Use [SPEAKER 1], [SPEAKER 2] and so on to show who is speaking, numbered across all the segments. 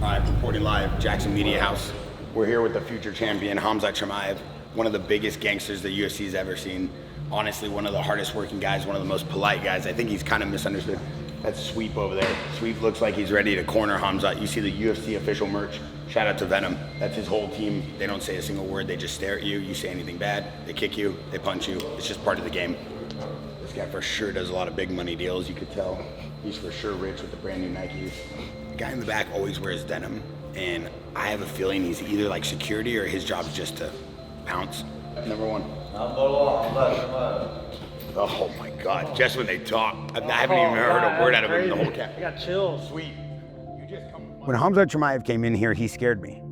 [SPEAKER 1] Reporting live, Jaxxon Media House. We're here with the future champion, Khamzat Chimaev, one of the biggest gangsters the UFC's ever seen. Honestly, one of the hardest working guys, one of the most polite guys. I think he's kind of misunderstood. That's Sweep over there. Sweep looks like he's ready to corner Khamzat. You see the UFC official merch. Shout out to Venom. That's his whole team. They don't say a single word. They just stare at you. You say anything bad, they kick you, they punch you. It's just part of the game. This guy for sure does a lot of big money deals. You could tell he's for sure rich with the brand new Nikes. The guy in the back always wears denim, and I have a feeling he's either like security or his job's just to pounce. Number one. Oh my God, just when they talk. I haven't even heard a word out of him the whole camp.
[SPEAKER 2] I got chills.
[SPEAKER 1] Sweet. You just come. When Khamzat Chimaev came in here, he scared me.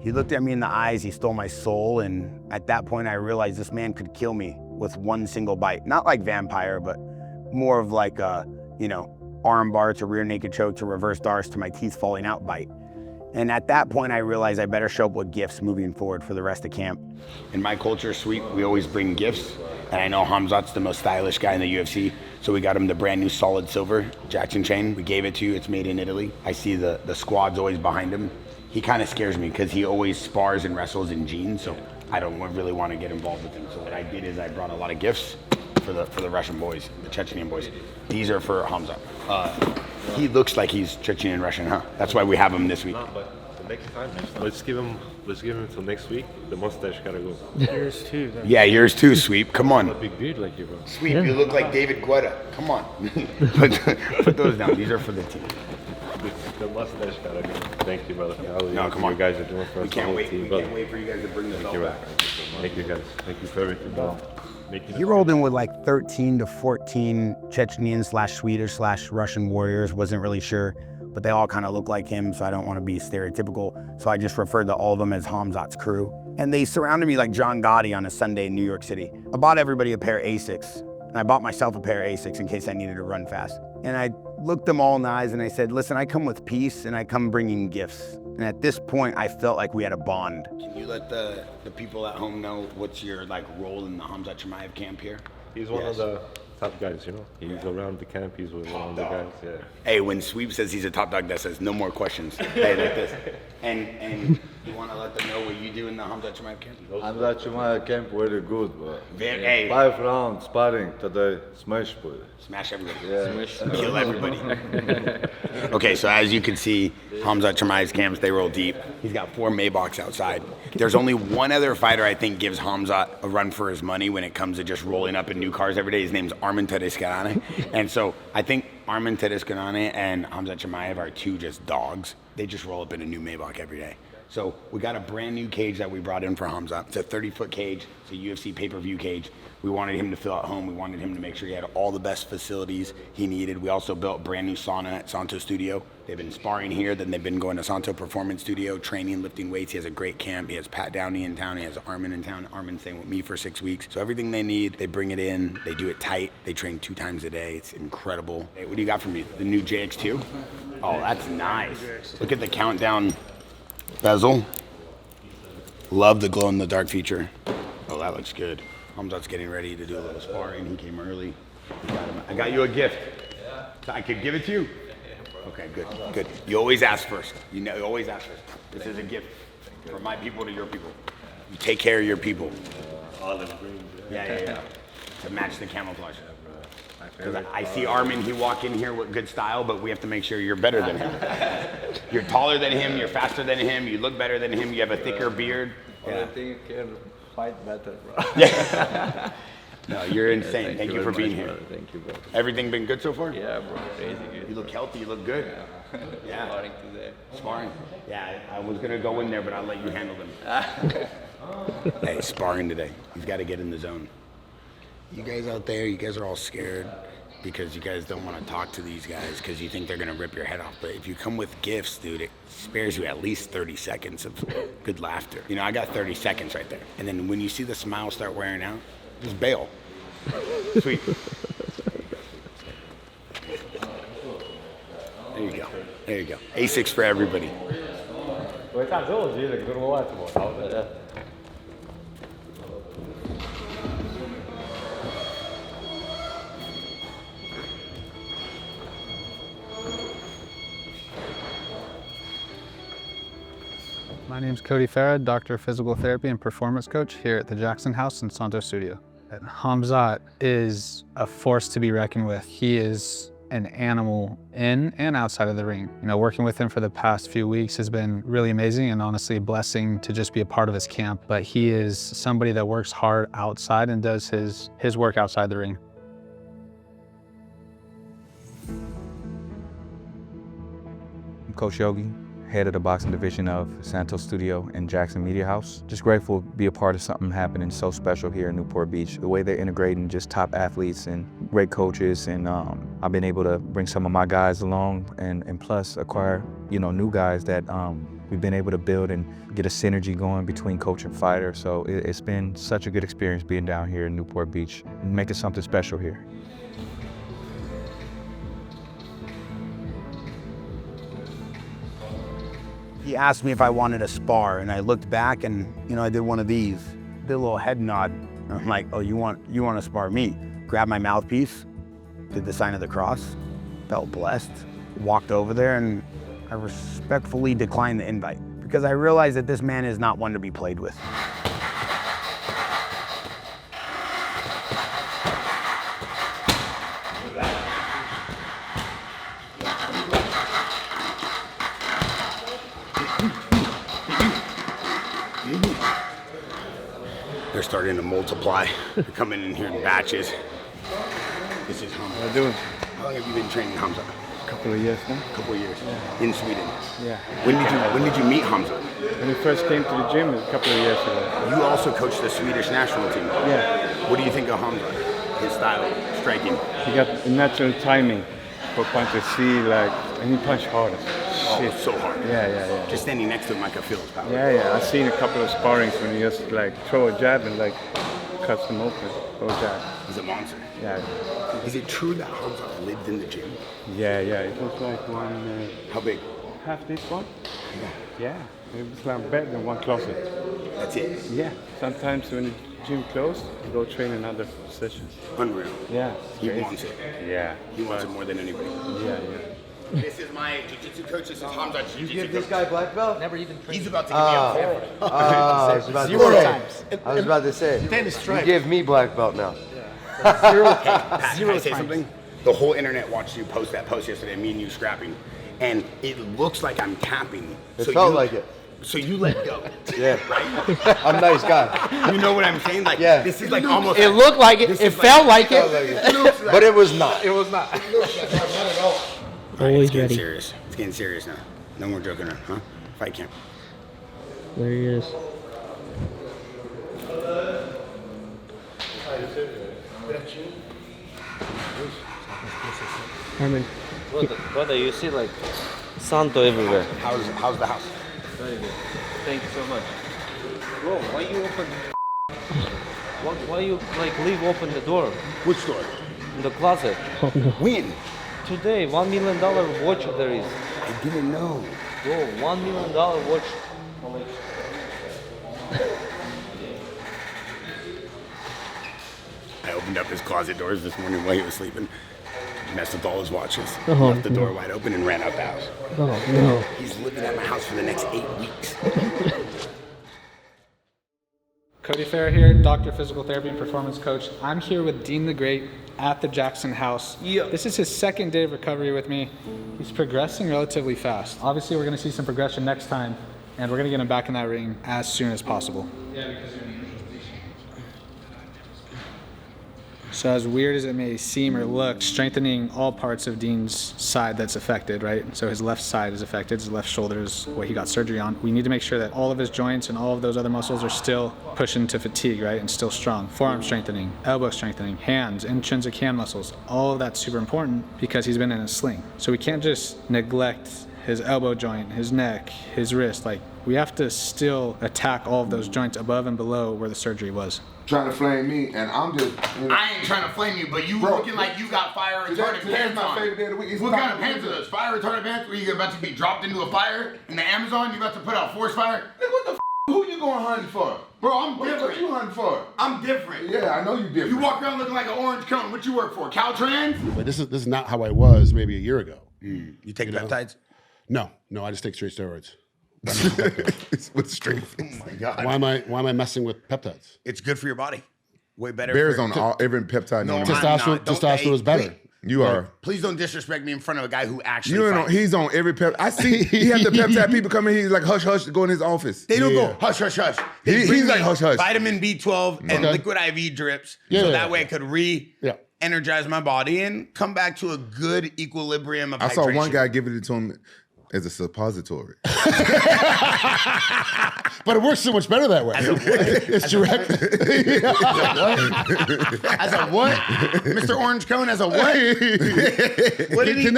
[SPEAKER 1] He looked at me in the eyes, he stole my soul, and at that point I realized this man could kill me with one single bite. Not like vampire, but more of like a, arm bar to rear naked choke to reverse darce to my teeth falling out bite. And at that point, I realized I better show up with gifts moving forward for the rest of camp. In my culture, Sweep, we always bring gifts. And I know Khamzat's the most stylish guy in the UFC, so we got him the brand new solid silver Jaxxon chain. We gave it to you, it's made in Italy. I see the squad's always behind him. He kind of scares me because he always spars and wrestles in jeans, so I don't really want to get involved with him. So what I did is I brought a lot of gifts for the Russian boys, the Chechenian boys. These are for Khamzat. He looks like he's Chechen Russian, huh? That's why we have him this week.
[SPEAKER 3] No, but the next time, let's give him until next week. The mustache gotta go.
[SPEAKER 2] Yours too. Then.
[SPEAKER 1] Yeah, yours too, Sweep. Come on.
[SPEAKER 3] A big beard like you, bro.
[SPEAKER 1] Sweep, you look like David Guetta. Come on. put those down. These are for the team.
[SPEAKER 3] The mustache gotta go. Thank you, brother.
[SPEAKER 1] No, come on.
[SPEAKER 3] You guys are doing for us.
[SPEAKER 1] We can't wait for you guys to bring the belt back.
[SPEAKER 3] Thank you, guys. Thank you for everything, bro.
[SPEAKER 1] He rolled in with like 13 to 14 Chechenian/Swedish/Russian warriors. Wasn't really sure, but they all kind of look like him, so I don't want to be stereotypical. So I just referred to all of them as Khamzat's crew. And they surrounded me like John Gotti on a Sunday in New York City. I bought everybody a pair of Asics, and I bought myself a pair of Asics in case I needed to run fast. And I looked them all in the eyes and I said, listen, I come with peace and I come bringing gifts. And at this point, I felt like we had a bond. Can you let the people at home know what's your role in the Khamzat Chimaev camp here?
[SPEAKER 3] He's one of the top guys, He's around the camp, he's with one of the guys, yeah.
[SPEAKER 1] Hey, when Sweep says he's a top dog, that says no more questions. Hey, like this. And you want to let them know what you do in the Khamzat Chimaev camp?
[SPEAKER 4] Khamzat Chimaev camp very good, bro.
[SPEAKER 1] Hey.
[SPEAKER 4] 5 rounds sparring today, smash boy.
[SPEAKER 1] Smash everybody.
[SPEAKER 4] Yeah.
[SPEAKER 1] Kill everybody. Okay, so as you can see, Khamzat Chimaev's camps, they roll deep. He's got 4 Maybachs outside. There's only one other fighter I think gives Khamzat a run for his money when it comes to just rolling up in new cars every day. His name's Arman Tsarukyan. And so I think Arman Tsarukyan and Khamzat Chimaev are 2 just dogs. They just roll up in a new Maybach every day. So we got a brand new cage that we brought in for Khamzat. It's a 30-foot cage. It's a UFC pay-per-view cage. We wanted him to feel at home. We wanted him to make sure he had all the best facilities he needed. We also built a brand new sauna at Santo Studio. They've been sparring here, then they've been going to Santo Performance Studio, training, lifting weights. He has a great camp. He has Pat Downey in town. He has Arman in town. Arman's staying with me for 6 weeks. So everything they need, they bring it in. They do it tight. They train 2 times a day. It's incredible. Hey, what do you got for me? The new JX2? Oh, that's nice. Look at the countdown bezel. Love the glow-in-the-dark feature. Oh, that looks good. Khamzat's getting ready to do a little sparring. He came early. I got you a gift. So I could give it to you? Okay, good. You always ask first. You always ask first. This is a gift from my people to your people. You take care of your people.
[SPEAKER 3] Olive green.
[SPEAKER 1] Yeah. To match the camouflage. Because I see Arman, he walk in here with good style, but we have to make sure you're better than him. You're taller than him, you're faster than him, you look better than him, you have a thicker beard.
[SPEAKER 4] I think you can fight better, bro.
[SPEAKER 1] Yeah. No, you're insane. Thank you for being here.
[SPEAKER 4] Brother. Thank you, bro.
[SPEAKER 1] Everything been good so far?
[SPEAKER 4] Yeah, bro. Crazy good.
[SPEAKER 1] You look healthy, you look good. Yeah.
[SPEAKER 4] Sparring today.
[SPEAKER 1] Sparring. Yeah, I was going to go in there, but I'll let you handle them. Hey, sparring today. You've got to get in the zone. You guys out there, you guys are all scared because you guys don't want to talk to these guys because you think they're going to rip your head off. But if you come with gifts, dude, it spares you at least 30 seconds of good laughter. I got 30 seconds right there. And then when you see the smile start wearing out, just bail. Sweet. There you go. Asics for everybody.
[SPEAKER 2] My name's Cody Farah, Doctor of Physical Therapy and Performance Coach here at the Jaxxon House in Santos Studio. And Khamzat is a force to be reckoned with. He is an animal in and outside of the ring. You know, working with him for the past few weeks has been really amazing and honestly a blessing to just be a part of his camp. But he is somebody that works hard outside and does his work outside the ring.
[SPEAKER 5] I'm Coach Yogi, head of the boxing division of Santos Studio and Jaxxon Media House. Just grateful to be a part of something happening so special here in Newport Beach. The way they're integrating just top athletes and great coaches, and I've been able to bring some of my guys along and plus acquire, you know, new guys that we've been able to build and get a synergy going between coach and fighter. So it's been such a good experience being down here in Newport Beach and making something special here.
[SPEAKER 1] He asked me if I wanted to spar, and I looked back and, you know, I did one of these. Did a little head nod. I'm like, oh, you want to spar me? Grabbed my mouthpiece, did the sign of the cross, felt blessed, walked over there, and I respectfully declined the invite because I realized that this man is not one to be played with. They're starting to multiply. They're coming in here in batches. This is Khamzat.
[SPEAKER 6] How you doing?
[SPEAKER 1] How long have you been training Khamzat?
[SPEAKER 6] A couple of years now.
[SPEAKER 1] A couple of years. Yeah. In Sweden.
[SPEAKER 6] Yeah.
[SPEAKER 1] When did you meet Khamzat?
[SPEAKER 6] When he first came to the gym a couple of years ago.
[SPEAKER 1] You also coached the Swedish national team.
[SPEAKER 6] Yeah.
[SPEAKER 1] What do you think of Khamzat? His style, striking.
[SPEAKER 6] He got a natural timing for punches. And he punched hard.
[SPEAKER 1] Oh, so hard.
[SPEAKER 6] Yeah.
[SPEAKER 1] Just standing next to him, I could feel his power.
[SPEAKER 6] Yeah. I've seen a couple of sparrings when he just throw a jab and cuts him open. Throw a jab.
[SPEAKER 1] He's a monster.
[SPEAKER 6] Yeah.
[SPEAKER 1] Is it true that Khamzat lived in the gym?
[SPEAKER 6] Yeah. It was like one.
[SPEAKER 1] How big?
[SPEAKER 6] Half this one. Yeah. It was like better than one closet.
[SPEAKER 1] That's it?
[SPEAKER 6] Yeah. Sometimes when the gym closed, you go train another session.
[SPEAKER 1] Unreal.
[SPEAKER 6] Yeah.
[SPEAKER 1] He wants it.
[SPEAKER 6] Yeah.
[SPEAKER 1] He wants it more than anybody.
[SPEAKER 6] Yeah.
[SPEAKER 1] This is my jiu-jitsu coach. This is Khamzat's jiu-jitsu
[SPEAKER 7] You give this guy black belt?
[SPEAKER 4] Never even trained.
[SPEAKER 1] He's about to give me a call.
[SPEAKER 7] I was about
[SPEAKER 4] Zero
[SPEAKER 7] to say.
[SPEAKER 4] times.
[SPEAKER 7] I was about to say. You give me black belt now.
[SPEAKER 1] Pat, can I say something? The whole internet watched you post that post yesterday, me and you scrapping, and it looks like I'm tapping.
[SPEAKER 7] It felt like it.
[SPEAKER 1] So you let go.
[SPEAKER 7] Yeah.
[SPEAKER 1] Right?
[SPEAKER 7] I'm a nice guy.
[SPEAKER 1] You know what I'm saying? Like,
[SPEAKER 7] Yeah.
[SPEAKER 1] this is like almost.
[SPEAKER 8] It looked like it. It felt like it.
[SPEAKER 7] But it was not.
[SPEAKER 8] It was not.
[SPEAKER 1] Always ready. Serious. It's getting serious now. No more joking around, huh? Fight camp.
[SPEAKER 9] There he is. Arman.
[SPEAKER 4] Brother, you see Santo everywhere.
[SPEAKER 1] How's the house?
[SPEAKER 4] Very good. Thank you so much. Bro, why you open? Why you leave open the door
[SPEAKER 1] Which door?
[SPEAKER 4] in the closet?
[SPEAKER 9] Oh no.
[SPEAKER 1] When?
[SPEAKER 4] Today, $1 million watch there is.
[SPEAKER 1] I didn't know.
[SPEAKER 4] Bro, $1 million watch.
[SPEAKER 1] I opened up his closet doors this morning while he was sleeping. Messed with all his watches.
[SPEAKER 9] Oh,
[SPEAKER 1] Left the door wide open and ran out the house.
[SPEAKER 9] Oh no.
[SPEAKER 1] He's living at my house for the next 8 weeks.
[SPEAKER 2] Cody Farah here, Doctor of Physical Therapy and Performance Coach. I'm here with Dean the Great at the Jaxxon House. This is his second day of recovery with me. He's progressing relatively fast. Obviously, we're going to see some progression next time, and we're going to get him back in that ring as soon as possible. Yeah, because you're in a neutral position. So as weird as it may seem or look, strengthening all parts of Dean's side that's affected, right? So his left side is affected, his left shoulder is what he got surgery on. We need to make sure that all of his joints and all of those other muscles are still pushing to fatigue, right? And still strong. Forearm strengthening, elbow strengthening, hands, intrinsic hand muscles, all of that's super important because he's been in a sling. So we can't just neglect his elbow joint, his neck, his wrist. We have to still attack all of those joints above and below where the surgery was.
[SPEAKER 10] Trying to flame me, and I'm just.
[SPEAKER 1] I ain't trying to flame you, but you looking like you got fire retardant pants
[SPEAKER 10] my
[SPEAKER 1] on.
[SPEAKER 10] favorite day of the week.
[SPEAKER 1] What kind of pants are those? Fire retardant pants where you're about to be dropped into a fire in the Amazon? You're about to put out forest fire?
[SPEAKER 10] Hey, what the f? Who you going hunting for?
[SPEAKER 1] Bro, I'm
[SPEAKER 10] What
[SPEAKER 1] different.
[SPEAKER 10] you hunting for?
[SPEAKER 1] I'm different.
[SPEAKER 10] Yeah, I know you different.
[SPEAKER 1] You walk around looking like an orange cone. What you work for? Caltrans?
[SPEAKER 11] But this is not how I was maybe a year ago.
[SPEAKER 1] You take peptides?
[SPEAKER 11] No, I just take straight steroids.
[SPEAKER 10] with strength.
[SPEAKER 1] Oh my God.
[SPEAKER 11] Why am I messing with peptides?
[SPEAKER 1] It's good for your body. Way better.
[SPEAKER 10] Bear's on every peptide.
[SPEAKER 1] No,
[SPEAKER 10] known
[SPEAKER 1] I'm
[SPEAKER 10] to man.
[SPEAKER 1] not.
[SPEAKER 11] Testosterone is better.
[SPEAKER 10] You are.
[SPEAKER 1] Please don't disrespect me in front of a guy who actually
[SPEAKER 10] You know,
[SPEAKER 1] fights.
[SPEAKER 10] he's on every peptide. I see he had the peptide people come in. He's like hush hush to go in his office.
[SPEAKER 1] They don't go hush hush hush.
[SPEAKER 10] He's
[SPEAKER 1] bring
[SPEAKER 10] like
[SPEAKER 1] me
[SPEAKER 10] hush hush.
[SPEAKER 1] Vitamin B12 and liquid IV drips, so that way I could energize my body and come back to a good equilibrium of
[SPEAKER 10] I saw
[SPEAKER 1] hydration.
[SPEAKER 10] one guy give it to him as a suppository.
[SPEAKER 11] But it works so much better that way. It's direct.
[SPEAKER 1] As a what? Mr. Orange Cone, as a what? What did he?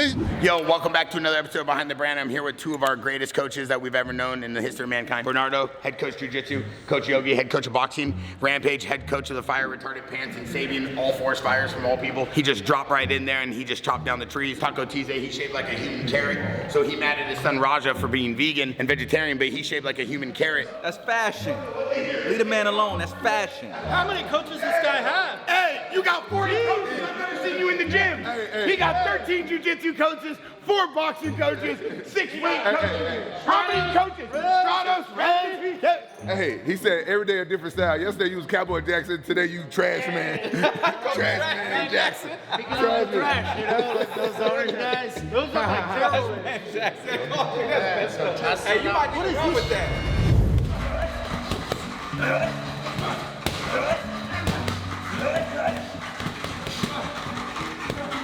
[SPEAKER 1] Yo, welcome back to another episode of Behind the Brand. I'm here with two of our greatest coaches that we've ever known in the history of mankind. Bernardo, head coach jiu-jitsu. Coach Yogi, head coach of boxing. Rampage, head coach of the fire retarded pants and saving all forest fires from all people. He just dropped right in there and he just chopped down the trees. Taco Tuesday, he shaped like a human carrot. So he mad at his son Raja for being vegan and vegetarian, but he shaped like a human carrot.
[SPEAKER 12] That's fashion. Leave a man alone. That's fashion.
[SPEAKER 13] How many coaches this guy have?
[SPEAKER 1] Hey, you got 40 coaches. I've never seen you in the gym. He got 13 jiu-jitsu coaches, 4 boxing coaches, 6 weight coaches. How many coaches? Stratos, Reds.
[SPEAKER 10] Hey, he said every day a different style. Yesterday you was Cowboy Jackson. Today you Trash Man. Trash Man Jackson.
[SPEAKER 13] Trash, you know, those orange guys. Those are like Trash Man Jackson.
[SPEAKER 12] Hey, you might be wrong with that.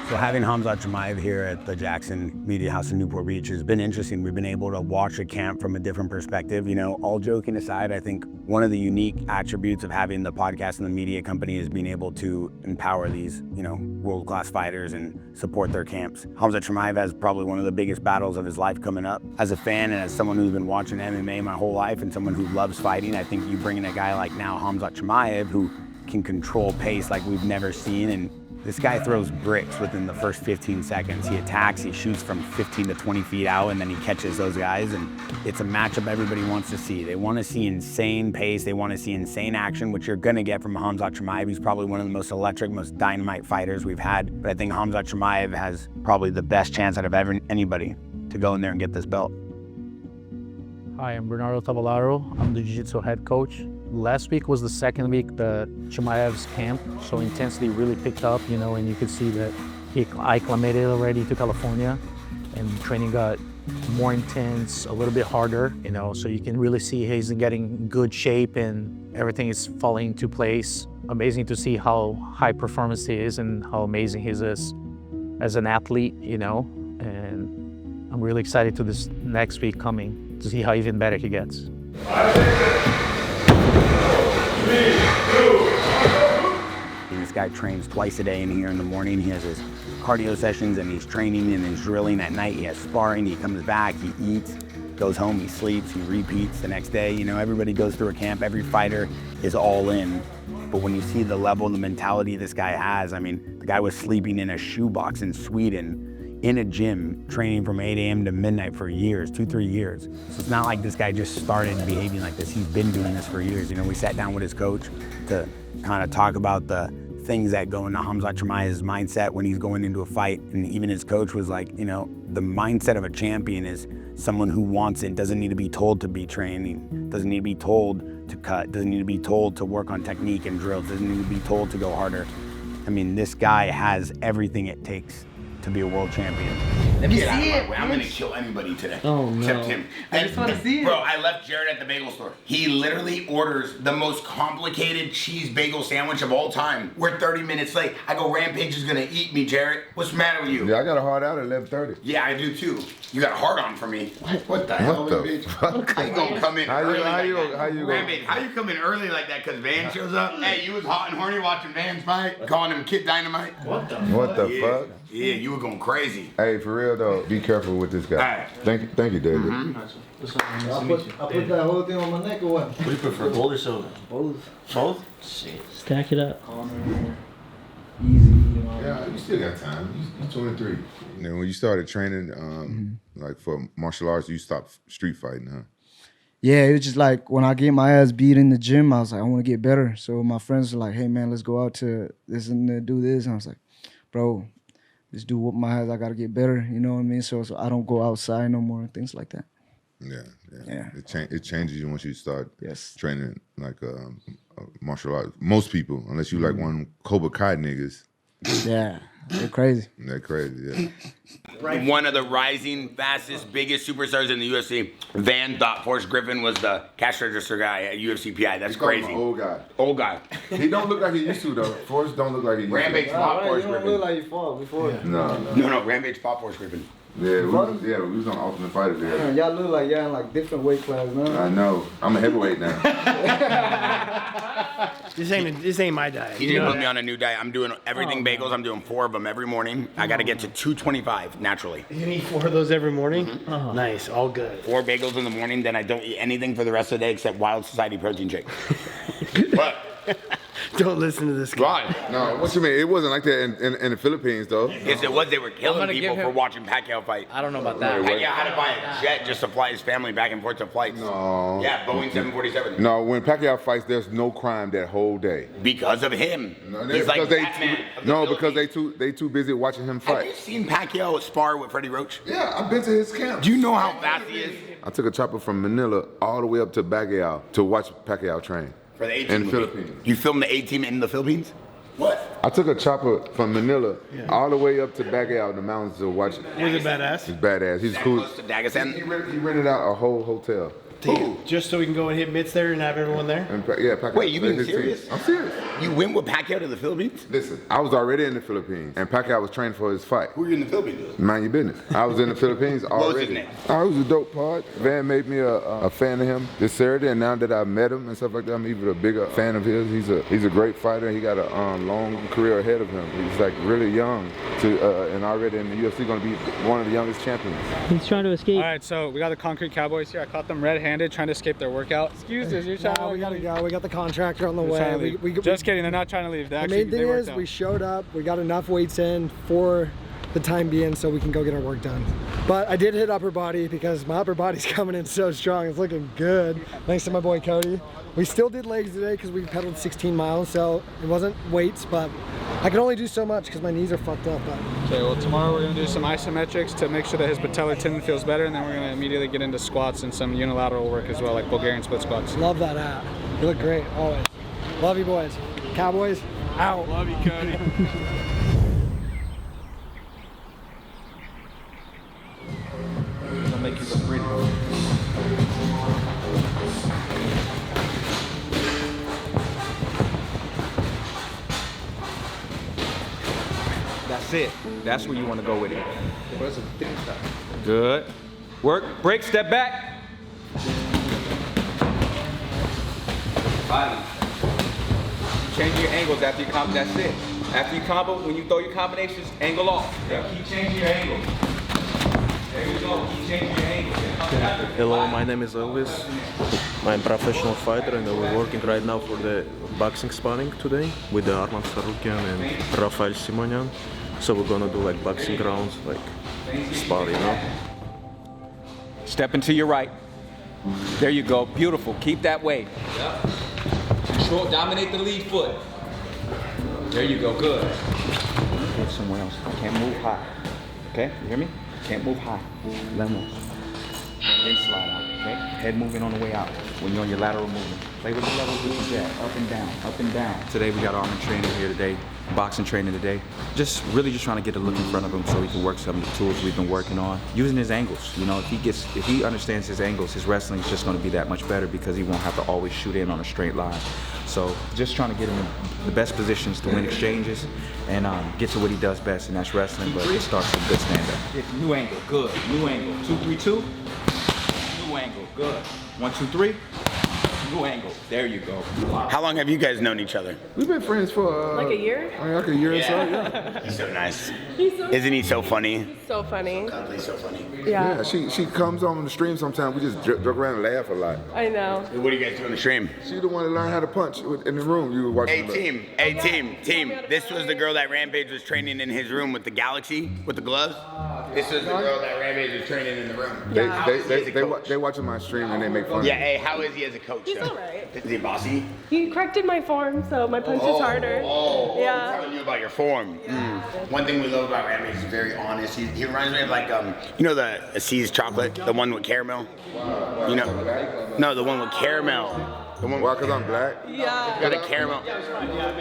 [SPEAKER 1] So having Khamzat Chimaev here at the Jaxxon Media House in Newport Beach has been interesting. We've been able to watch a camp from a different perspective. You know, all joking aside, I think one of the unique attributes of having the podcast and the media company is being able to empower these, you know, world-class fighters and support their camps. Khamzat Chimaev has probably one of the biggest battles of his life coming up. As a fan and as someone who's been watching MMA my whole life and someone who loves fighting, I think you bring in a guy like now Khamzat Chimaev who can control pace like we've never seen, and this guy throws bricks within the first 15 seconds. He attacks, he shoots from 15 to 20 feet out, and then he catches those guys, and it's a matchup everybody wants to see. They want to see insane pace, they want to see insane action, which you're gonna get from Khamzat Chimaev. He's probably one of the most electric, most dynamite fighters we've had, but I think Khamzat Chimaev has probably the best chance out of anybody to go in there and get this belt.
[SPEAKER 14] Hi, I'm Bernardo Tavalaro. I'm the Jiu-Jitsu head coach. Last week was the second week that Chimaev's camp, so intensity really picked up, you know, and you could see that he acclimated already to California, and training got more intense, a little bit harder, you know, so you can really see he's getting good shape and everything is falling into place. Amazing to see how high performance he is and how amazing he is as an athlete, you know, and I'm really excited to this next week coming to see how even better he gets.
[SPEAKER 1] This guy trains twice a day in here in the morning. He has his cardio sessions and he's training and he's drilling at night. He has sparring, he comes back, he eats, goes home, he sleeps, he repeats the next day. You know, everybody goes through a camp, every fighter is all in. But when you see the level, the mentality this guy has, I mean, the guy was sleeping in a shoebox in Sweden in a gym, training from 8 a.m. to midnight for years, 2-3 years. So it's not like this guy just started behaving like this. He's been doing this for years. You know, we sat down with his coach to kind of talk about the things that go into Khamzat Chimaev's mindset when he's going into a fight. And even his coach was like, you know, the mindset of a champion is someone who wants it, doesn't need to be told to be training, doesn't need to be told to cut, doesn't need to be told to work on technique and drills, doesn't need to be told to go harder. I mean, this guy has everything it takes to be a world champion.
[SPEAKER 13] Let me
[SPEAKER 1] Get out
[SPEAKER 13] see
[SPEAKER 1] of my
[SPEAKER 13] it.
[SPEAKER 1] way. I'm gonna kill anybody today.
[SPEAKER 13] Oh, no.
[SPEAKER 1] Except him.
[SPEAKER 13] I just wanna see it.
[SPEAKER 1] Bro, I left Jared at the bagel store. He literally orders the most complicated cheese bagel sandwich of all time. We're 30 minutes late. I go, Rampage is gonna eat me, Jared. What's the matter with you?
[SPEAKER 10] Yeah, I got a hard out at 11:30.
[SPEAKER 1] Yeah, I do too. You got a hard on for me. What the hell, bitch? How you gonna come in early like that? Rampage, how you come in early like that because Van shows up? Hey, you was hot and horny watching Van's fight, calling him Kid Dynamite.
[SPEAKER 10] What the fuck?
[SPEAKER 1] Yeah, you were going crazy.
[SPEAKER 10] Hey, for real though, be careful with this guy.
[SPEAKER 1] Right.
[SPEAKER 10] Thank you, David.
[SPEAKER 13] I put that whole thing on my neck or what? What do you prefer, gold or silver? Both. Both? Shit.
[SPEAKER 9] Stack it up.
[SPEAKER 13] Easy.
[SPEAKER 10] Yeah, you still got time. You're 23. You know, when you started training, like for martial arts, you stopped street fighting, huh?
[SPEAKER 15] Yeah, it was just like when I get my ass beat in the gym, I was like, I want to get better. So my friends were like, hey man, let's go out to this and do this. And I was like, bro, this dude whoop my ass, I gotta get better, you know what I mean? So I don't go outside no more and things like that.
[SPEAKER 10] Yeah. It changes you once you start training like martial arts. Most people, unless you like one Cobra Kai niggas.
[SPEAKER 15] Yeah, they're crazy.
[SPEAKER 10] They're crazy, yeah.
[SPEAKER 1] One of the rising, fastest, biggest superstars in the UFC. Van thought Forrest Griffin was the cash register guy at UFC PI. That's crazy.
[SPEAKER 10] Old guy.
[SPEAKER 1] Old guy.
[SPEAKER 10] He don't look like he used to though. Forrest don't look like he used
[SPEAKER 1] Rampage
[SPEAKER 10] to.
[SPEAKER 1] fought Forrest
[SPEAKER 13] You don't
[SPEAKER 1] Griffin.
[SPEAKER 13] look like you fought before.
[SPEAKER 10] No.
[SPEAKER 1] Rampage fought Forrest Griffin.
[SPEAKER 10] Yeah, we was on Ultimate Fighter there.
[SPEAKER 13] Man, y'all look like y'all in like different weight classes, man.
[SPEAKER 10] I know. I'm a heavyweight now.
[SPEAKER 8] This ain't my diet.
[SPEAKER 1] He didn't put me on a new diet. I'm doing everything bagels. I'm doing 4 of them every morning. I got to get to 225 naturally.
[SPEAKER 8] You eat 4 of those every morning? Nice, all good.
[SPEAKER 1] 4 bagels in the morning, then I don't eat anything for the rest of the day except Wild Society protein shake. But
[SPEAKER 8] don't listen to this guy.
[SPEAKER 10] Right. No, what you mean? It wasn't like that in the Philippines though.
[SPEAKER 1] Yes, it was. They were killing people for watching Pacquiao fight.
[SPEAKER 4] I don't know about that.
[SPEAKER 1] Pacquiao had to buy a jet just to fly his family back and forth to flights.
[SPEAKER 10] No.
[SPEAKER 1] Yeah, Boeing 747.
[SPEAKER 10] No, when Pacquiao fights, there's no crime that whole day.
[SPEAKER 1] Because of him.
[SPEAKER 10] No,
[SPEAKER 1] He's like Batman of the
[SPEAKER 10] because they too busy watching him
[SPEAKER 1] Have
[SPEAKER 10] fight.
[SPEAKER 1] you seen Pacquiao spar with Freddie Roach?
[SPEAKER 10] Yeah, I've been to his camp.
[SPEAKER 1] Do you know how fast he is?
[SPEAKER 10] I took a chopper from Manila all the way up to Baguio to watch Pacquiao train.
[SPEAKER 1] For the A-Team
[SPEAKER 10] in the
[SPEAKER 1] movie.
[SPEAKER 10] Philippines.
[SPEAKER 1] You filmed the A-Team in the Philippines? What?
[SPEAKER 10] I took a chopper from Manila all the way up to Baguio in the mountains to watch.
[SPEAKER 8] Was it badass?
[SPEAKER 10] He's badass. He's cool.
[SPEAKER 1] Close to Dagestan?
[SPEAKER 10] He rented out a whole hotel.
[SPEAKER 8] Just so we can go and hit mitts there and have everyone there?
[SPEAKER 10] And Pacquiao.
[SPEAKER 1] Wait, you being
[SPEAKER 10] his team.
[SPEAKER 1] serious?
[SPEAKER 10] I'm serious.
[SPEAKER 1] You went with Pacquiao to the Philippines?
[SPEAKER 10] Listen, I was already in the Philippines, and Pacquiao was training for his fight.
[SPEAKER 1] Who are you in the Philippines?
[SPEAKER 10] Mind your business. I was in the Philippines already.
[SPEAKER 1] What was his name?
[SPEAKER 10] Oh, he was a dope part. Van made me a fan of him this Saturday, and now that I met him and stuff like that, I'm even a bigger fan of his. He's a great fighter. He got a long career ahead of him. He's like really young, and already in the UFC going to be one of the youngest champions.
[SPEAKER 9] He's trying to escape.
[SPEAKER 2] All right, so we got the Concrete Cowboys here. I caught them red-handed trying to escape their workout. Excuses, you're trying to...
[SPEAKER 16] We gotta go. We got the contractor on the way.
[SPEAKER 2] Just kidding, they're not trying to leave.
[SPEAKER 16] The main thing is we showed up. We got enough weights in for the time being so we can go get our work done. But I did hit upper body because my upper body's coming in so strong. It's looking good. Thanks to my boy Cody. We still did legs today because we pedaled 16 miles, so it wasn't weights, but I can only do so much because my knees are fucked up.
[SPEAKER 2] Okay, well tomorrow we're gonna do some isometrics to make sure that his patellar tendon feels better, and then we're gonna immediately get into squats and some unilateral work as well, like Bulgarian split squats.
[SPEAKER 16] Love that app. You look great, always. Love you boys. Cowboys, out.
[SPEAKER 2] Love you, Cody.
[SPEAKER 12] I'll make you look pretty. That's it. That's where you want to go with it. Good. Work. Break. Step back. Body. Change your angles after you combo. That's it. After you combo, when you throw your combinations, angle off. Yeah. Keep changing your angle. There you go. Keep changing your angle.
[SPEAKER 17] Hello, my name is Elvis. I'm a professional fighter and we're working right now for the boxing sparring today with the Arman Tsarukyan and Rampage Jackson. So we're gonna do like boxing rounds, like spar, you know?
[SPEAKER 12] Step into your right. There you go. Beautiful. Keep that way. Yep. Control. Dominate the lead foot. There you go. Good. Go somewhere else. Can't move high. Okay? You hear me? Can't move high. Lemos. Then slide out. Okay? Head moving on the way out. When you're on your lateral movement. Play with the levels with your jab. Up and down. Up and down.
[SPEAKER 5] Today we got Arman training here today, boxing training today. Just trying to get a look in front of him so he can work some of the tools we've been working on. Using his angles, you know, if he understands his angles, his wrestling is just going to be that much better because he won't have to always shoot in on a straight line. So just trying to get him in the best positions to win exchanges and get to what he does best, and that's wrestling, but it starts with good stand-up.
[SPEAKER 12] New angle. Good. New angle. 2-3-2. New angle. Good. 1-2-3. New angle. There you go.
[SPEAKER 1] How long have you guys known each other?
[SPEAKER 10] We've been friends for
[SPEAKER 18] like a year?
[SPEAKER 10] Like a year or so, yeah.
[SPEAKER 1] He's so nice.
[SPEAKER 18] He's so
[SPEAKER 1] Isn't he so funny?
[SPEAKER 18] So funny.
[SPEAKER 1] He's so funny.
[SPEAKER 18] Yeah.
[SPEAKER 10] She comes on the stream sometimes. We just joke around and laugh a lot.
[SPEAKER 18] I know.
[SPEAKER 1] What do you guys do on the stream?
[SPEAKER 10] She's the one that learned how to punch in the room. You were watching.
[SPEAKER 1] Team. This was the girl that Rampage was training in his room with the Galaxy, with the gloves. This was the girl that Rampage was training in the room.
[SPEAKER 10] They watching my stream and they make fun of me.
[SPEAKER 1] Yeah, hey, how is he as a coach?
[SPEAKER 18] He's alright.
[SPEAKER 1] Is he bossy?
[SPEAKER 18] He corrected my form, so my punch is harder.
[SPEAKER 1] Oh,
[SPEAKER 18] yeah.
[SPEAKER 1] I'm telling you about your form. One thing we love about Rampage, he's very honest. He reminds me of like, you know the Assis chocolate, the one with caramel? You know? No, the one with caramel. The one.
[SPEAKER 10] Why? Because I'm black?
[SPEAKER 18] Yeah.
[SPEAKER 1] Got a caramel.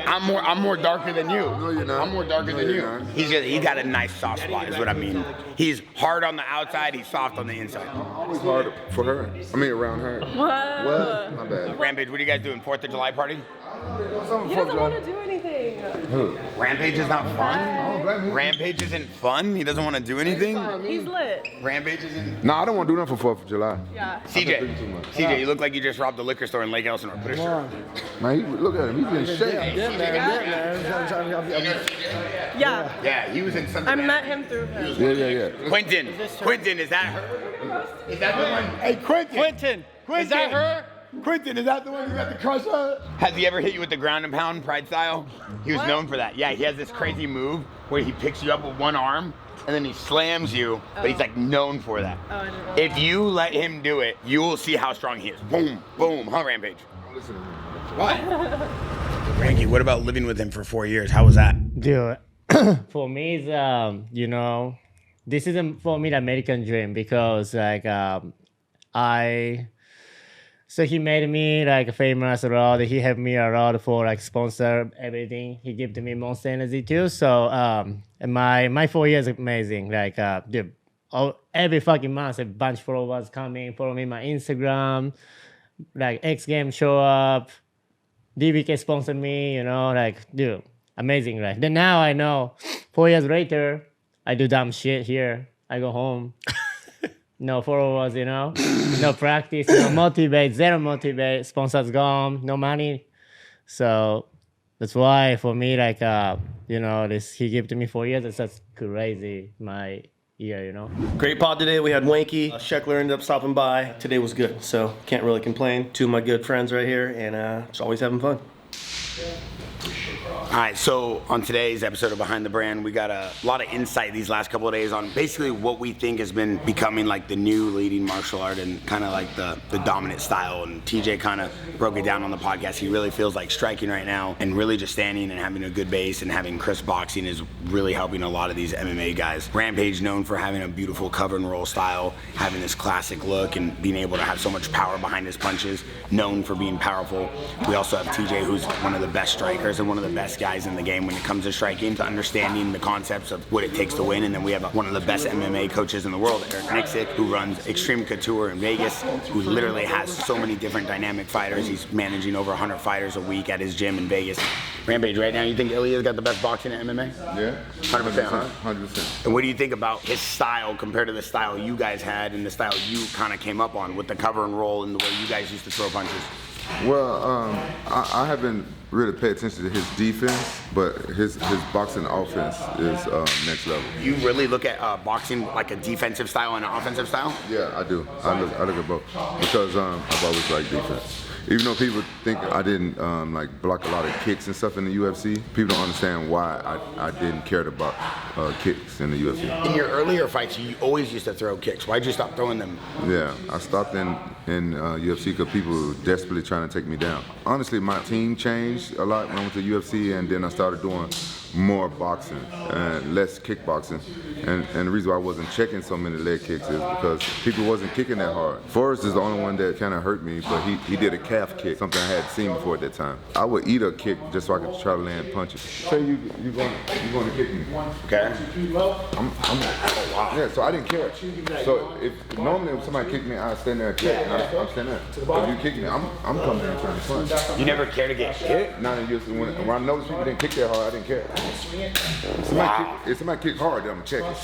[SPEAKER 1] I'm more darker than you.
[SPEAKER 10] No, you're not.
[SPEAKER 1] I'm more darker than you. He's got a nice soft spot, is what I mean. He's hard on the outside, he's soft on the inside.
[SPEAKER 10] I'm always hard for her. I mean, around her.
[SPEAKER 18] What?
[SPEAKER 10] My bad.
[SPEAKER 1] Rampage, what are you guys doing? 4th of July party?
[SPEAKER 18] He doesn't want to do anything.
[SPEAKER 1] Who? Rampage is not fun? Rampage isn't fun? He doesn't want to do anything?
[SPEAKER 18] He's lit.
[SPEAKER 1] Rampage isn't...
[SPEAKER 10] No, I don't want to do nothing for 4th of July.
[SPEAKER 18] Yeah.
[SPEAKER 1] CJ, you look like you just robbed the liquor store in Lake Elsinore. Put a shirt.
[SPEAKER 10] Man, look at him. He's in shape.
[SPEAKER 18] Yeah.
[SPEAKER 1] Yeah, he was in something.
[SPEAKER 18] I met him through him.
[SPEAKER 10] Yeah.
[SPEAKER 1] Quentin, is that her? Is that the one? Hey, Quentin. Is that her? Quentin, is that the one you got the crush on? Has he ever hit you with the ground and pound, Pride style? He was known for that. Yeah, he has this crazy move where he picks you up with one arm and then he slams you, but he's like known for that.
[SPEAKER 18] Oh, I didn't know.
[SPEAKER 1] If you let him do it, you will see how strong he is. Boom, boom, huh, Rampage? What? Frankie, what about living with him for 4 years? How was that?
[SPEAKER 9] Dude, for me, it's, you know, this isn't for me the American dream because like so he made me like famous a lot. He helped me a lot for like sponsor everything. He gave me Monster Energy too. So and my 4 years is amazing. Like dude, every fucking month a bunch of followers coming, follow me on my Instagram. Like X Games show up, DBK sponsored me. You know, like dude, amazing, right? Then now I know. 4 years later, I do dumb shit here. I go home. No followers, you know, no practice, no motivate, zero motivate, sponsors gone, no money. So that's why for me, like, you know, he gave to me 4 years. It's just crazy, my year, you know.
[SPEAKER 19] Great pod today. We had Wanky. Sheckler ended up stopping by. Today was good, so can't really complain. Two of my good friends right here, and just always having fun.
[SPEAKER 1] All right, so on today's episode of Behind the Brand, we got a lot of insight these last couple of days on basically what we think has been becoming like the new leading martial art and kind of like the dominant style. And TJ kind of broke it down on the podcast. He really feels like striking right now and really just standing and having a good base and having crisp boxing is really helping a lot of these MMA guys. Rampage, known for having a beautiful cover and roll style, having this classic look and being able to have so much power behind his punches, known for being powerful. We also have TJ, who's one of the best strikers and one of the best guys in the game when it comes to striking, to understanding the concepts of what it takes to win. And then we have one of the best MMA coaches in the world, Eric Nixick, who runs Extreme Couture in Vegas, who literally has so many different dynamic fighters. He's managing over 100 fighters a week at his gym in Vegas. Rampage, right now, you think Ilya's got the best boxing in MMA?
[SPEAKER 10] Yeah.
[SPEAKER 1] 100%, huh?
[SPEAKER 10] 100%.
[SPEAKER 1] And what do you think about his style compared to the style you guys had and the style you kind of came up on with the cover and roll and the way you guys used to throw punches?
[SPEAKER 10] Well, I haven't really paid attention to his defense, but his boxing offense is next level.
[SPEAKER 1] You really look at boxing like a defensive style and an offensive style?
[SPEAKER 10] Yeah, I do. I look at both because I've always liked defense. Even though people think I didn't like block a lot of kicks and stuff in the UFC, people don't understand why I didn't care about kicks in the UFC.
[SPEAKER 1] In your earlier fights, you always used to throw kicks. Why'd you stop throwing them?
[SPEAKER 10] Yeah, I stopped in UFC because people were desperately trying to take me down. Honestly, my team changed a lot when I went to UFC, and then I started doing more boxing and less kickboxing. And the reason why I wasn't checking so many leg kicks is because people wasn't kicking that hard. Forrest is the only one that kind of hurt me, but he did a calf kick, something I hadn't seen before at that time. I would eat a kick just so I could try to land punches. Say you're going to kick me.
[SPEAKER 1] Okay.
[SPEAKER 10] Yeah, so I didn't care. So if normally if somebody kicked me, I'd stand there and kick, and I'm standing there. If you kick me, I'm coming in and trying to punch.
[SPEAKER 1] You never care to get hit?
[SPEAKER 10] Not in UFC. When I noticed people didn't kick that hard, I didn't care. If somebody kick hard, then I'm gonna check it.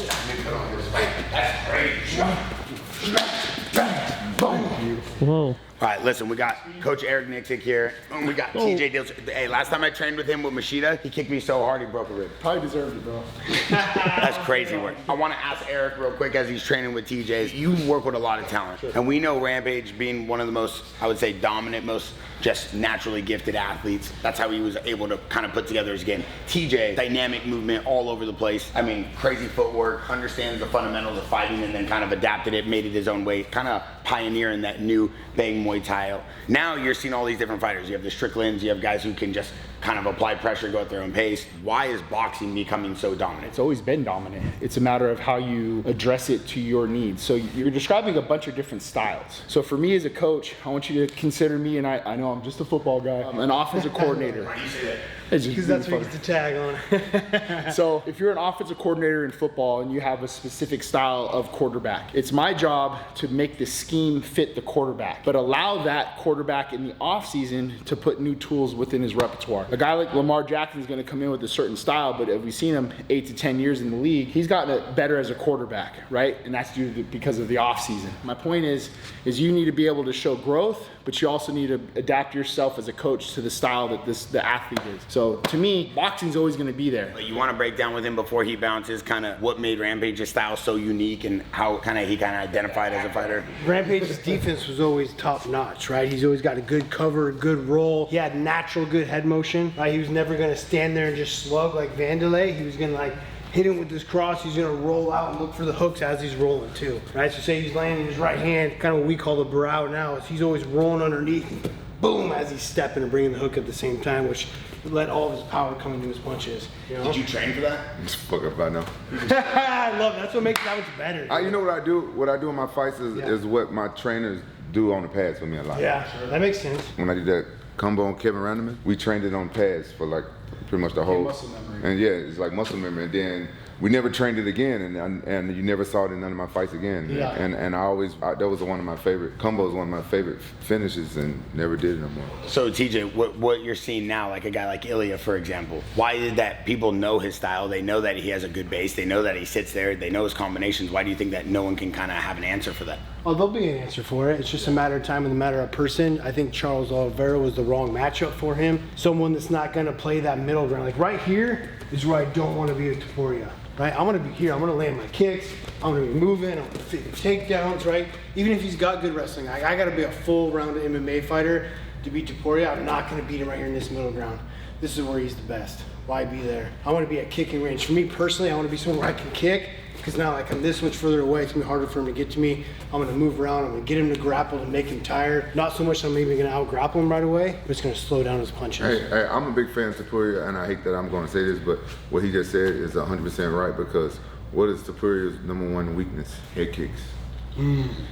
[SPEAKER 9] Whoa.
[SPEAKER 1] All right, listen, we got Coach Eric Nixick here. We got TJ Dills. Hey, last time I trained with him with Machida, he kicked me so hard he broke a rib.
[SPEAKER 8] Probably deserved it, bro.
[SPEAKER 1] That's crazy work. I want to ask Eric real quick as he's training with TJs. You work with a lot of talent. And we know Rampage being one of the most, I would say, dominant, most just naturally gifted athletes. That's how he was able to kind of put together his game. TJ, dynamic movement all over the place. I mean, crazy footwork, understands the fundamentals of fighting and then kind of adapted it, made it his own way, kind of pioneering that new bang Muay Thai. Now you're seeing all these different fighters. You have the Stricklands, you have guys who can just kind of apply pressure, go at their own pace. Why is boxing becoming so dominant?
[SPEAKER 20] It's always been dominant. It's a matter of how you address it to your needs. So you're describing a bunch of different styles. So for me as a coach, I want you to consider me, and I know I'm just a football guy, I'm an offensive coordinator.
[SPEAKER 1] Why do you say that?
[SPEAKER 8] Because that's what he gets the tag on.
[SPEAKER 20] So if you're an offensive coordinator in football and you have a specific style of quarterback, it's my job to make the scheme fit the quarterback, but allow that quarterback in the offseason to put new tools within his repertoire. A guy like Lamar Jackson is going to come in with a certain style, but if we've seen him 8 to 10 years in the league, he's gotten it better as a quarterback, right? And that's because of the offseason. My point is you need to be able to show growth, but you also need to adapt yourself as a coach to the style that the athlete is. So to me, boxing's always going to be there.
[SPEAKER 1] But you want to break down with him before he bounces kind of what made Rampage's style so unique and how he kind of identified as a fighter?
[SPEAKER 8] Rampage's defense was always top notch, right? He's always got a good cover, a good roll. He had natural good head motion, right? He was never going to stand there and just slug like Vanderlei. He was going to like hit him with this cross. He's going to roll out and look for the hooks as he's rolling too, right? So say he's landing his right hand, kind of what we call the brow now, is he's always rolling underneath, boom, as he's stepping and bringing the hook at the same time, which let all of his power come into his punches. You know?
[SPEAKER 1] Did you train for that?
[SPEAKER 10] Just fuck up, I know.
[SPEAKER 8] I love it. That's what makes it that much better.
[SPEAKER 10] You know what I do? What I do in my fights is what my trainers do on the pads for me a lot.
[SPEAKER 8] Yeah, that makes sense.
[SPEAKER 10] When I did that combo on Kevin Randerman, we trained it on pads for like pretty much the whole.
[SPEAKER 20] Muscle memory.
[SPEAKER 10] And yeah, it's like muscle memory. And then we never trained it again, and you never saw it in none of my fights again.
[SPEAKER 8] Yeah.
[SPEAKER 10] And that was one of my favorite combos, one of my favorite finishes, and never did it no more.
[SPEAKER 1] So TJ, what you're seeing now, like a guy like Ilya, for example, why did that people know his style? They know that he has a good base. They know that he sits there. They know his combinations. Why do you think that no one can kind of have an answer for that?
[SPEAKER 8] Oh, there'll be an answer for it. It's just a matter of time and a matter of person. I think Charles Oliveira was the wrong matchup for him. Someone that's not going to play that middle ground. Like right here is where I don't want to be with Topuria. Right? I'm going to be here. I'm going to land my kicks. I'm going to be moving. I'm going to fit takedowns, right? Even if he's got good wrestling, I got to be a full-rounded MMA fighter to beat Topuria. I'm not going to beat him right here in this middle ground. This is where he's the best. Why be there? I want to be at kicking range. For me personally, I want to be somewhere where I can kick, because now like I'm this much further away. It's going to be harder for him to get to me. I'm going to move around. I'm going to get him to grapple to make him tired. Not so much that I'm even going to out-grapple him right away, but it's going to slow down his punches.
[SPEAKER 10] Hey, I'm a big fan of Topuria, and I hate that I'm going to say this, but what he just said is 100% right, because what is Topuria's #1 weakness? Head kicks.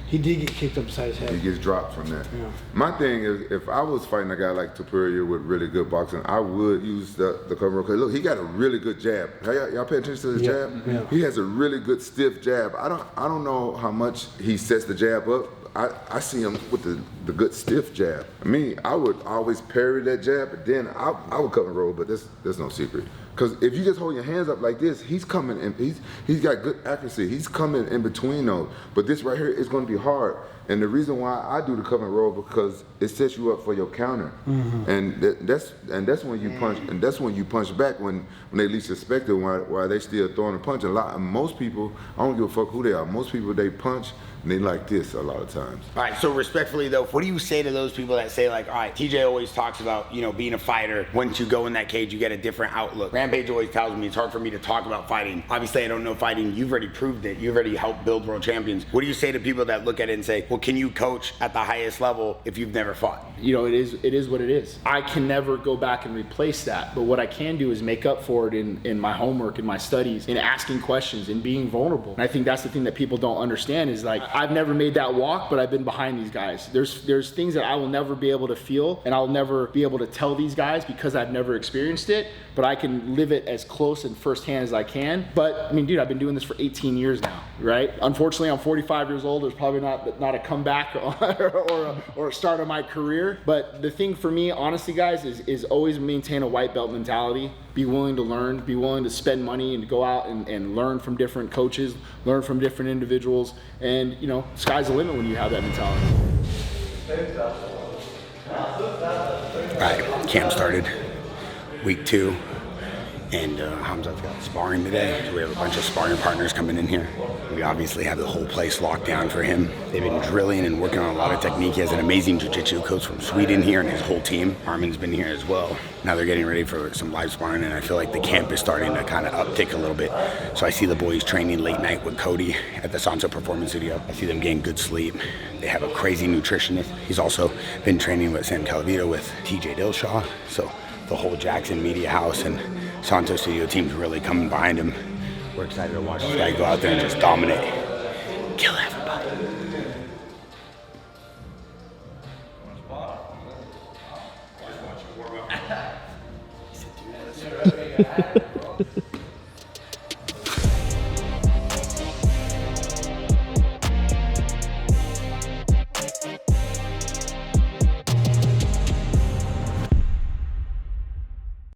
[SPEAKER 8] He did get kicked upside his head.
[SPEAKER 10] He gets dropped from that.
[SPEAKER 8] Yeah.
[SPEAKER 10] My thing is, if I was fighting a guy like Topuria with really good boxing, I would use the cover. Because look, he got a really good jab. Y'all pay attention to his jab?
[SPEAKER 8] Yeah.
[SPEAKER 10] He has a really good stiff jab. I don't know how much he sets the jab up. I see him with the good stiff jab. I would always parry that jab, but then I would cut and roll, but there's no secret. Because if you just hold your hands up like this, he's coming and he's got good accuracy. He's coming in between those. But this right here is going to be hard. And the reason why I do the cover and roll, because it sets you up for your counter. And that's when you punch, and that's when you punch back when they least suspect it, while they still throwing a punch. Most people, I don't give a fuck who they are. Most people, they punch and they like this a lot of times.
[SPEAKER 1] All right, so respectfully though, what do you say to those people that say like, all right, TJ always talks about, being a fighter, once you go in that cage, you get a different outlook. Rampage always tells me it's hard for me to talk about fighting. Obviously, I don't know fighting. You've already proved it. You've already helped build world champions. What do you say to people that look at it and say, well, can you coach at the highest level if you've never fought?
[SPEAKER 20] It is what it is. I can never go back and replace that, but what I can do is make up for it in my homework, in my studies, in asking questions, in being vulnerable. And I think that's the thing that people don't understand is like, I've never made that walk, but I've been behind these guys. There's things that I will never be able to feel, and I'll never be able to tell these guys because I've never experienced it, but I can live it as close and firsthand as I can. But dude, I've been doing this for 18 years now, right? Unfortunately, I'm 45 years old. There's probably not a comeback or a start of my career. But the thing for me, honestly, guys, is always maintain a white belt mentality. Be willing to learn, be willing to spend money and go out and learn from different coaches, learn from different individuals. And sky's the limit when you have that mentality.
[SPEAKER 1] All right, camp started. Week 2. And Khamzat's got sparring today, so we have a bunch of sparring partners coming in here. We obviously have the whole place locked down for him. They've been drilling and working on a lot of technique. He has an amazing jiu-jitsu coach from Sweden here and his whole team. Arman's been here as well. Now they're getting ready for some live sparring, and I feel like the camp is starting to kind of uptick a little bit. So I see the boys training late night with Cody at the Santo Performance Studio. I see them getting good sleep. They have a crazy nutritionist. He's also been training with Sam Calavito with TJ Dillashaw. So the whole Jaxxon media house and Santo Studio team's really coming behind him. We're excited to watch this guy go out there and just dominate. Kill everybody.
[SPEAKER 13] He said, dude,